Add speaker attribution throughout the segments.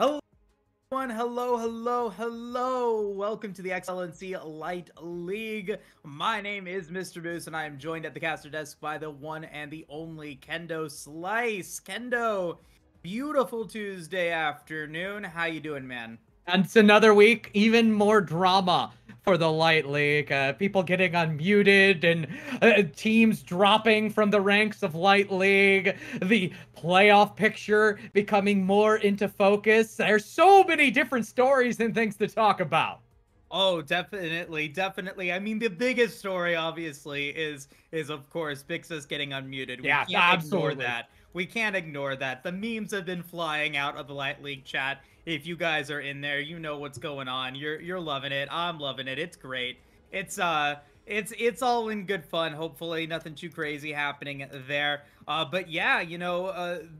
Speaker 1: Hello, everyone. Hello. Welcome to the Excellency Light League. My name is Mr. Moose, and I am joined at the caster desk by the one and the only Kendo Slice. Kendo, beautiful Tuesday afternoon. How you doing, man?
Speaker 2: And it's another week, even more drama for the Light League. People getting unmuted and teams dropping from the ranks of Light League. The playoff picture becoming more into focus. There's so many different stories and things to talk about.
Speaker 1: Oh, definitely. I mean, the biggest story, obviously, is of course Bixus getting unmuted. We
Speaker 2: Yeah,
Speaker 1: can't ignore
Speaker 2: absolutely.
Speaker 1: that. We can't ignore that. The memes have been flying out of the Light League chat. If you guys are in there, you know what's going on. You're loving it. I'm loving it. It's great. It's all in good fun. Hopefully, nothing too crazy happening there. But yeah,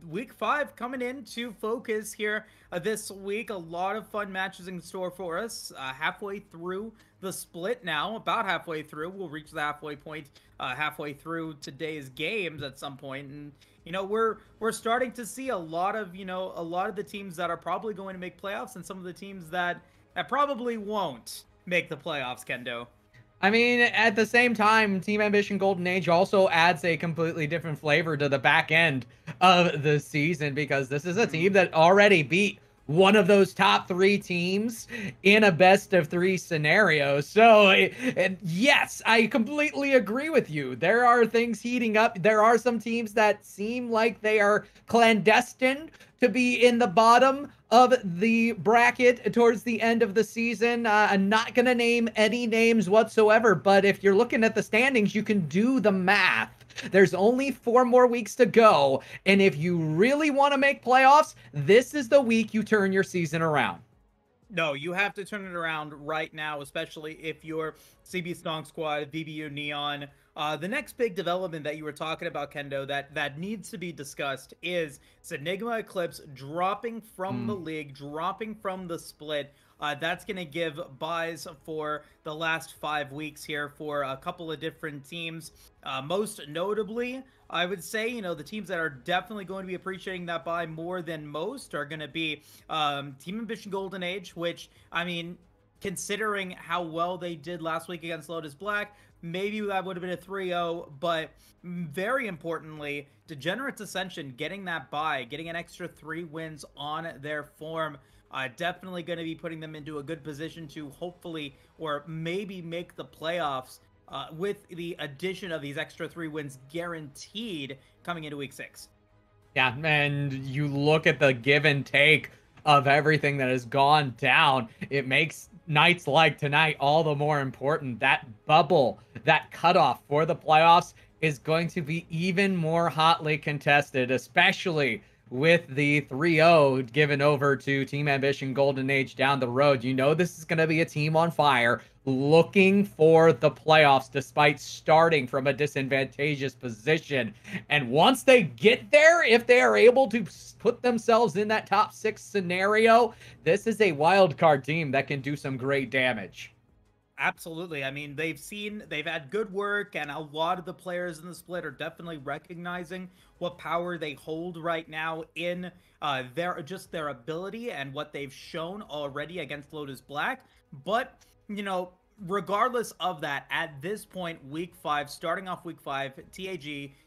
Speaker 1: week 5 coming into focus here this week. A lot of fun matches in store for us. Halfway through the split now, about halfway through. We'll reach the halfway point halfway through today's games at some point, and we're starting to see a lot of the teams that are probably going to make playoffs, and some of the teams that probably won't make the playoffs. Kendo.
Speaker 2: I mean, at the same time, Team Ambition Golden Age also adds a completely different flavor to the back end of the season because this is a team that already beat one of those top 3 teams in a best of 3 scenario. So, and yes, I completely agree with you. There are things heating up. There are some teams that seem like they are clandestine to be in the bottom of the bracket towards the end of the season. I'm not going to name any names whatsoever, but if you're looking at the standings, you can do the math. There's only 4 more weeks to go, and if you really want to make playoffs, this is the week you turn your season around.
Speaker 1: No, you have to turn it around right now, especially if you're CB Stonk Squad, VBU Neon. The next big development that you were talking about, Kendo, that needs to be discussed is Enigma Eclipse dropping from the league, dropping from the split. That's going to give buys for the last 5 weeks here for a couple of different teams. Most notably, I would say, the teams that are definitely going to be appreciating that buy more than most are going to be Team Ambition Golden Age, which, I mean, considering how well they did last week against Lotus Black, maybe that would have been a 3-0, but very importantly, Degenerate's Ascension getting that buy, getting an extra 3 wins on their form, definitely going to be putting them into a good position to hopefully or maybe make the playoffs with the addition of these extra 3 wins guaranteed coming into week 6.
Speaker 2: Yeah, and you look at the give and take of everything that has gone down, it makes nights like tonight all the more important. That bubble, that cutoff for the playoffs is going to be even more hotly contested, especially with the 3-0 given over to Team Ambition Golden Age down the road. You know this is going to be a team on fire looking for the playoffs despite starting from a disadvantageous position. And once they get there, if they are able to put themselves in that top 6 scenario, this is a wild card team that can do some great damage.
Speaker 1: Absolutely. I mean, they've had good work, and a lot of the players in the split are definitely recognizing what power they hold right now in their ability and what they've shown already against Lotus Black. But, regardless of that, at this point, week 5, starting off week 5, TAG,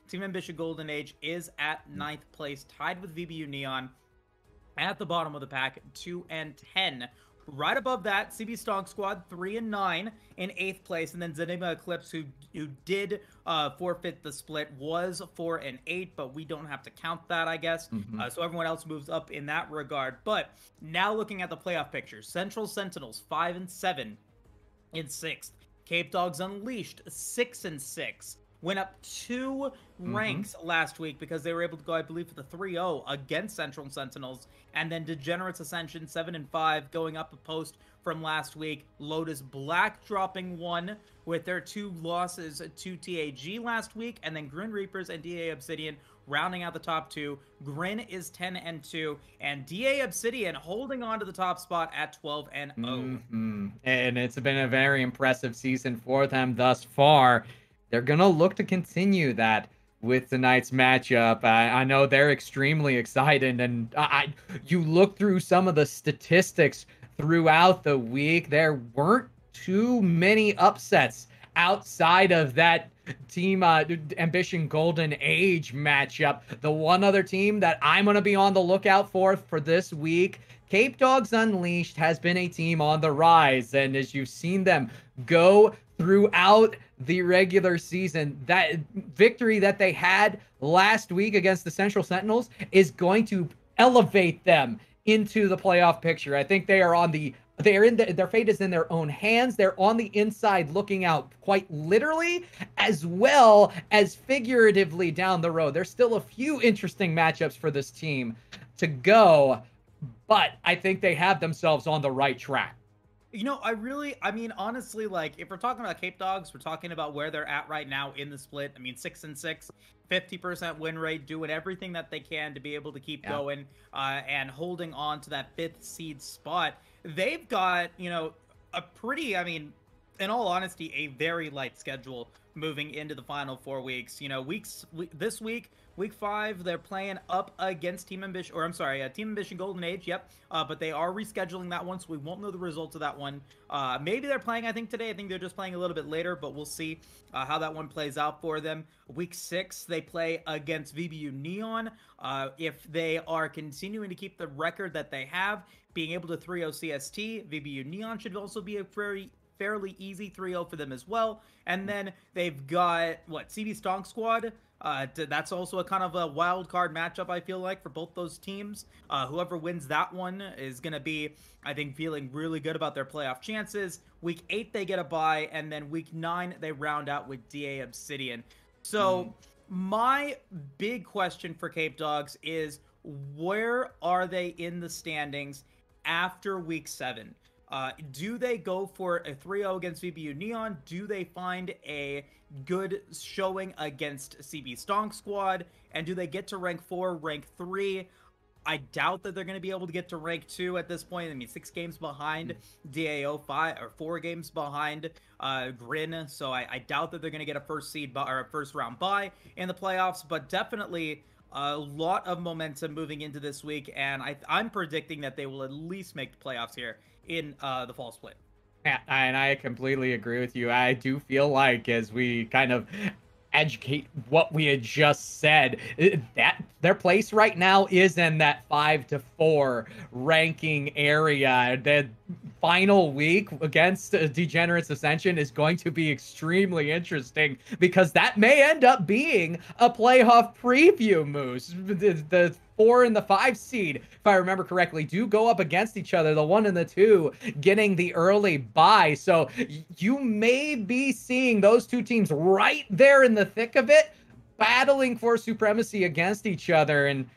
Speaker 1: Team Ambition Golden Age, is at 9th place, tied with VBU Neon at the bottom of the pack, 2-10. Right above that, CB Stonk Squad, 3-9 in 8th place, and then Enigma Eclipse, who did forfeit the split, was 4-8, but we don't have to count that, I guess. So everyone else moves up in that regard. But now looking at the playoff picture, Central Sentinels, 5-7 in 6th. Cape Dogs Unleashed, 6-6. Went up 2 ranks last week because they were able to go, I believe, for the 3-0 against Central Sentinels. And then Degenerates Ascension, 7-5, going up a post from last week. Lotus Black dropping 1 with their 2 losses to TAG last week. And then Grin Reapers and DA Obsidian rounding out the top 2. Grin is 10-2. And DA Obsidian holding on to the top spot at 12-0.
Speaker 2: And it's been a very impressive season for them thus far. They're going to look to continue that with tonight's matchup. I know they're extremely excited, and you look through some of the statistics throughout the week, there weren't too many upsets outside of that team Ambition Golden Age matchup. The one other team that I'm going to be on the lookout for this week, Cape Dogs Unleashed, has been a team on the rise, and as you've seen them go throughout the regular season, that victory that they had last week against the Central Sentinels is going to elevate them into the playoff picture. I think they are on the their fate is in their own hands. They're on the inside looking out, quite literally as well as figuratively down the road. There's still a few interesting matchups for this team to go, but I think they have themselves on the right track.
Speaker 1: You know, I mean, honestly, like, if we're talking about Cape Dogs, we're talking about where they're at right now in the split. I mean, 6-6, 50% win rate, doing everything that they can to be able to keep going and holding on to that 5th seed spot. They've got, you know, a pretty, I mean, in all honesty, a very light schedule moving into the final 4 weeks. You know, this week, week 5, they're playing up against Team Ambition, or I'm sorry, Team Ambition Golden Age, yep. But they are rescheduling that one, so we won't know the results of that one. Maybe they're playing, I think, today. I think they're just playing a little bit later, but we'll see how that one plays out for them. Week 6, they play against VBU Neon. If they are continuing to keep the record that they have, being able to 3-0 CST, VBU Neon should also be a fairly easy 3-0 for them as well. And then they've got, what, CB Stonk Squad? That's also a kind of a wild card matchup, I feel like, for both those teams. Whoever wins that one is going to be, I think, feeling really good about their playoff chances. Week 8, they get a bye, and then week 9, they round out with DA Obsidian. So my big question for Cape Dogs is, where are they in the standings after week 7? Do they go for a 3-0 against VBU Neon? Do they find a good showing against CB Stonk Squad? And do they get to rank 4, rank 3? I doubt that they're going to be able to get to rank 2 at this point. I mean, 6 games behind DAO, 5 or 4 games behind Grin. So I doubt that they're going to get a first seed or a first round bye in the playoffs, but definitely a lot of momentum moving into this week. And I'm predicting that they will at least make the playoffs here in the fall split.
Speaker 2: Yeah, and I completely agree with you. I do feel like, as we kind of educate what we had just said, that their place right now is in that 5-4 ranking area. The final week against Degenerates Ascension is going to be extremely interesting, because that may end up being a playoff preview, Moose. The 4 and the 5 seed, if I remember correctly, do go up against each other. The 1 and the 2 getting the early bye. So you may be seeing those two teams right there in the thick of it, battling for supremacy against each other. And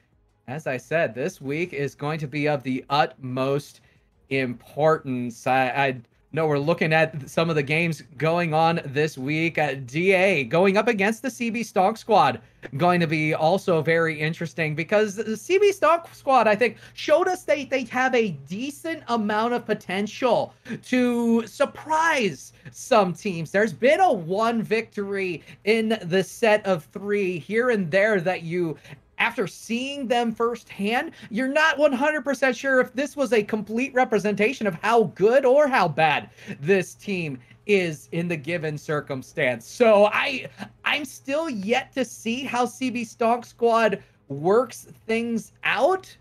Speaker 2: as I said, this week is going to be of the utmost importance. I know we're looking at some of the games going on this week. DA going up against the CB Stonk Squad, going to be also very interesting, because the CB Stonk Squad, I think, showed us they have a decent amount of potential to surprise some teams. There's been a 1 victory in the set of 3 here and there that you, after seeing them firsthand, you're not 100% sure if this was a complete representation of how good or how bad this team is in the given circumstance. So I'm still yet to see how CB Stonk Squad works things out.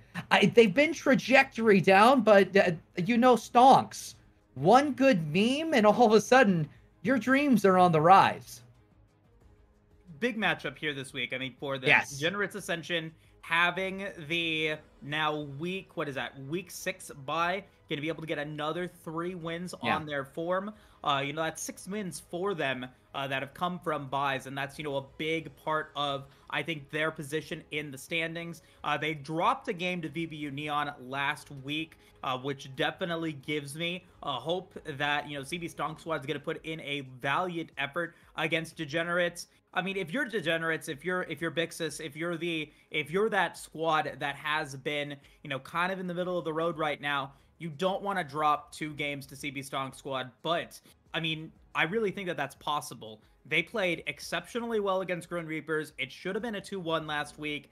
Speaker 2: They've been trajectory down, but you know, Stonks, one good meme and all of a sudden your dreams are on the rise.
Speaker 1: Big matchup here this week. I mean, for the Degenerates Ascension, having the now week 6 bye, going to be able to get another 3 wins on their form. You know, that's 6 wins for them that have come from buys, and that's, you know, a big part of, I think, their position in the standings. They dropped a game to VBU Neon last week, which definitely gives me hope that, you know, CB Stonk Squad is going to put in a valiant effort against Degenerates. I mean, if you're Degenerates, if you're Bixus, if you're that squad that has been, you know, kind of in the middle of the road right now, you don't want to drop 2 games to CB Stonk Squad. But I mean, I really think that that's possible. They played exceptionally well against Grim Reapers. It should have been a 2-1 last week.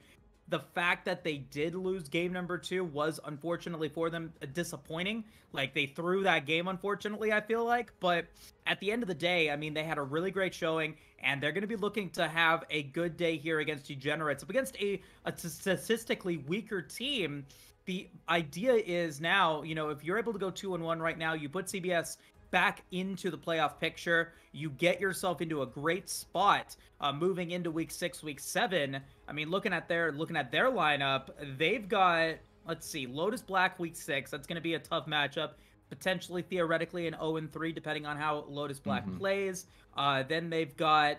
Speaker 1: The fact that they did lose game number 2 was unfortunately for them disappointing. Like, they threw that game, unfortunately, I feel like. But at the end of the day, I mean, they had a really great showing, and they're going to be looking to have a good day here against Degenerates. Up against a statistically weaker team, the idea is now, you know, if you're able to go 2-1 right now, you put CBS back into the playoff picture. You get yourself into a great spot moving into week 6, week 7. I mean, looking at their lineup, they've got, let's see, Lotus Black week 6. That's going to be a tough matchup. Potentially, theoretically, an 0-3, depending on how Lotus Black plays. Then they've got,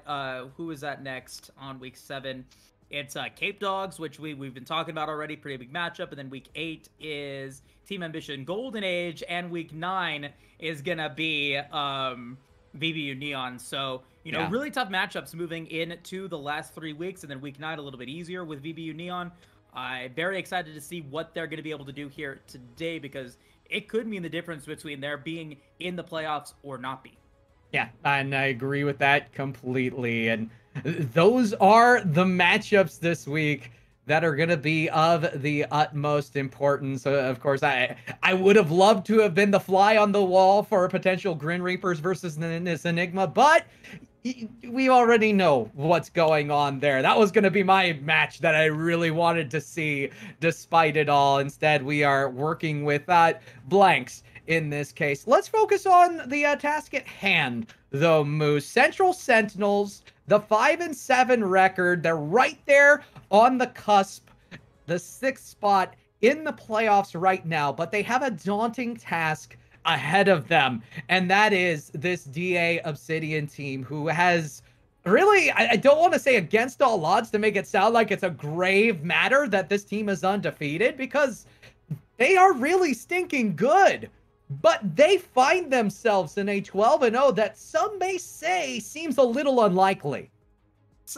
Speaker 1: who is that next on week 7? It's Cape Dogs, which we've been talking about already. Pretty big matchup. And then week 8 is Team Ambition Golden Age. And week 9 is going to be VBU Neon. So, you know, really tough matchups moving into the last 3 weeks. And then week 9 a little bit easier with VBU Neon. I'm very excited to see what they're going to be able to do here today, because it could mean the difference between their being in the playoffs or not being.
Speaker 2: Yeah, and I agree with that completely. And those are the matchups this week that are going to be of the utmost importance. Of course, I would have loved to have been the fly on the wall for a potential Grim Reapers versus this Enigma, but we already know what's going on there. That was going to be my match that I really wanted to see despite it all. Instead, we are working with blanks in this case. Let's focus on the task at hand, though, Moose. Central Sentinels, the 5-7 record. They're right there on the cusp, the 6th spot in the playoffs right now, but they have a daunting task ahead of them, and that is this DA Obsidian team, who has really, I don't want to say against all odds to make it sound like it's a grave matter that this team is undefeated, because they are really stinking good. But they find themselves in a 12-0 that some may say seems a little unlikely.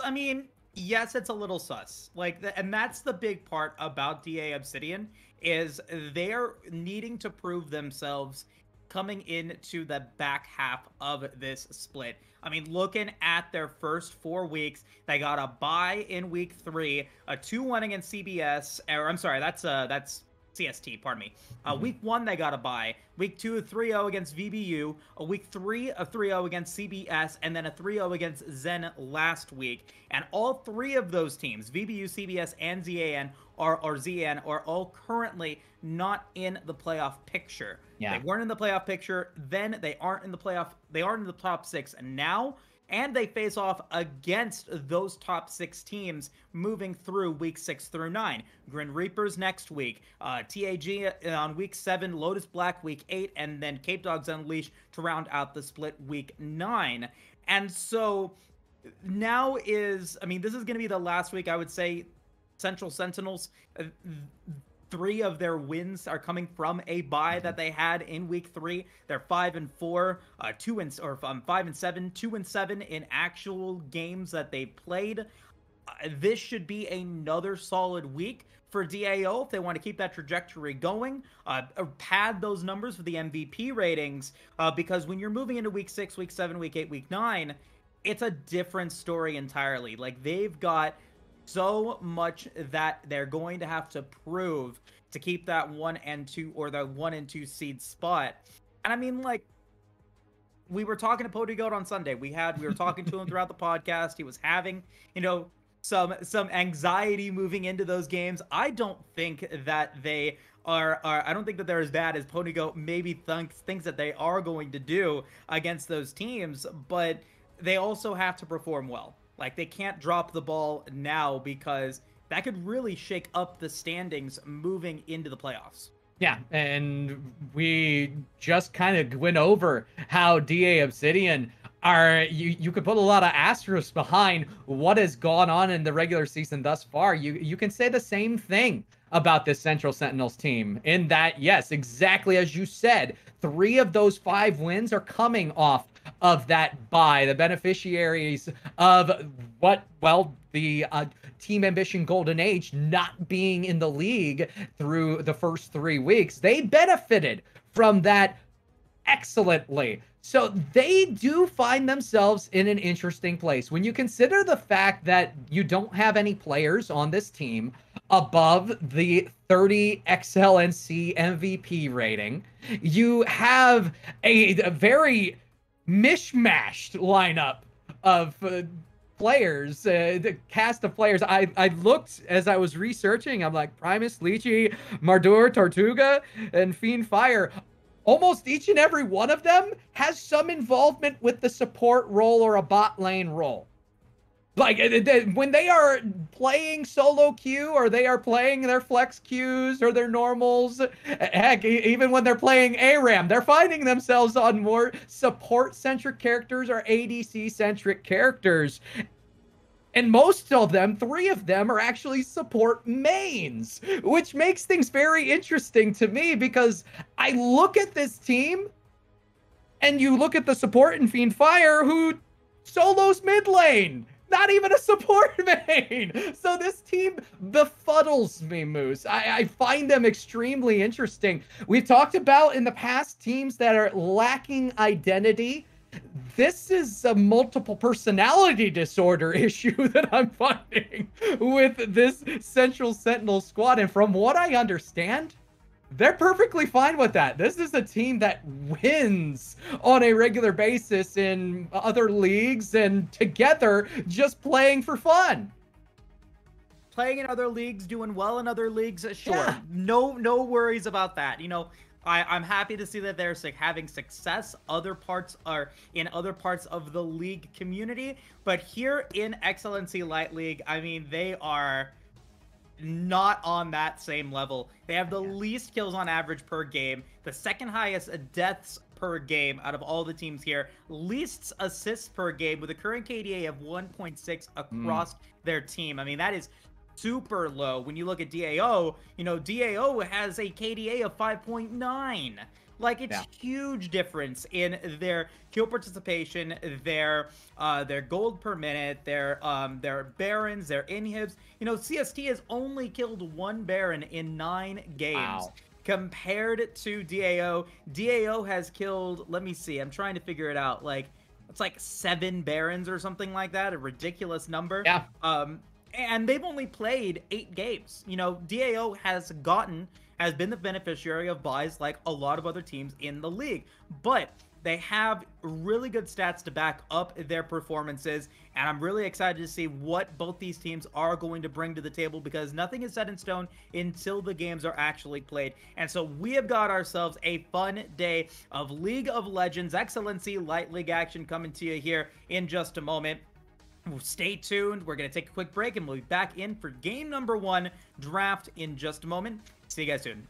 Speaker 1: I mean, yes, it's a little sus. And that's the big part about DA Obsidian, is they're needing to prove themselves coming into the back half of this split. I mean, looking at their first 4 weeks, they got a bye in week 3, a 2-1 against CBS, or I'm sorry, that's CST, pardon me. Week 1, they got a bye. Week 2, a 3-0 against VBU. Week 3, a 3-0 against CBS, and then a 3-0 against Zen last week. And all 3 of those teams, VBU, CBS, and ZAN, are all currently not in the playoff picture.
Speaker 2: Yeah.
Speaker 1: They weren't in the playoff picture, then they aren't in the playoff, they aren't in the top 6 now. And they face off against those top 6 teams moving through week 6 through 9. Grim Reapers next week, TAG on week 7, Lotus Black week 8, and then Cape Dogs Unleashed to round out the split week 9. And so now is, I mean, this is going to be the last week, I would say. Central Sentinels, 3 of their wins are coming from a bye that they had in week 3. They're 5-4, 5-7, 2-7 in actual games that they played. This should be another solid week for DAO if they want to keep that trajectory going. Pad those numbers for the MVP ratings, because when you're moving into week 6, week 7, week 8, week 9, it's a different story entirely. Like, they've got so much that they're going to have to prove to keep that 1 and 2, or the 1 and 2 seed spot. And I mean, like, we were talking to Podygoat on Sunday. We were talking to him throughout the podcast. He was having, you know, some anxiety moving into those games. I don't think that they are I don't think that they're as bad as Podygoat maybe thinks that they are going to do against those teams, but they also have to perform well. Like, they can't drop the ball now, because that could really shake up the standings moving into the playoffs.
Speaker 2: Yeah, and we just kind of went over how DA Obsidian are, you could put a lot of asterisks behind what has gone on in the regular season thus far. You can say the same thing about this Central Sentinels team, in that, yes, exactly as you said, 3 of those 5 wins are coming off of that bye. The beneficiaries of the Team Ambition Golden Age not being in the league through the first 3 weeks, they benefited from that excellently. So they do find themselves in an interesting place. When you consider the fact that you don't have any players on this team above the 30 XLNC MVP rating, you have a very mishmashed lineup of players, the cast of players. I looked as I was researching. I'm like Primus, Lychee, Mardur, Tortuga, and Fiend Fire. Almost each and every one of them has some involvement with the support role or a bot lane role. Like when they are playing solo queue or they are playing their flex queues or their normals, heck, even when they're playing ARAM, they're finding themselves on more support-centric characters or ADC-centric characters. And most of them, 3 of them, are actually support mains, which makes things very interesting to me because I look at this team and you look at the support in Fiend Fire who solos mid lane. Not even a support main. So this team befuddles me, Moose. I find them extremely interesting. We've talked about in the past teams that are lacking identity. This is a multiple personality disorder issue that I'm finding with this Central Sentinel squad. And from what I understand, they're perfectly fine with that. This is a team that wins on a regular basis in other leagues and together just playing for fun.
Speaker 1: Playing in other leagues, doing well in other leagues, sure.
Speaker 2: Yeah.
Speaker 1: No worries about that. You know, I'm happy to see that they're having success in other parts of the league community. But here in XLNC Light League, I mean, they are not on that same level. They have the least kills on average per game, the second highest deaths per game out of all the teams here, least assists per game with a current KDA of 1.6 across their team. I mean, that is super low. When you look at DAO, you know, DAO has a KDA of 5.9. Like, it's huge difference in their kill participation, their gold per minute, their barons, their inhibs. You know, CST has only killed 1 baron in 9 games.
Speaker 2: Wow.
Speaker 1: Compared to DAO, DAO has killed, let me see, I'm trying to figure it out, like, it's like 7 barons or something like that, a ridiculous number.
Speaker 2: Yeah.
Speaker 1: And they've only played 8 games. You know, DAO has been the beneficiary of buys like a lot of other teams in the league. But they have really good stats to back up their performances, and I'm really excited to see what both these teams are going to bring to the table, because nothing is set in stone until the games are actually played. And so we have got ourselves a fun day of League of Legends XLNC Light League action coming to you here in just a moment. Stay tuned. We're going to take a quick break, and we'll be back in for game number 1 draft in just a moment. See you guys soon.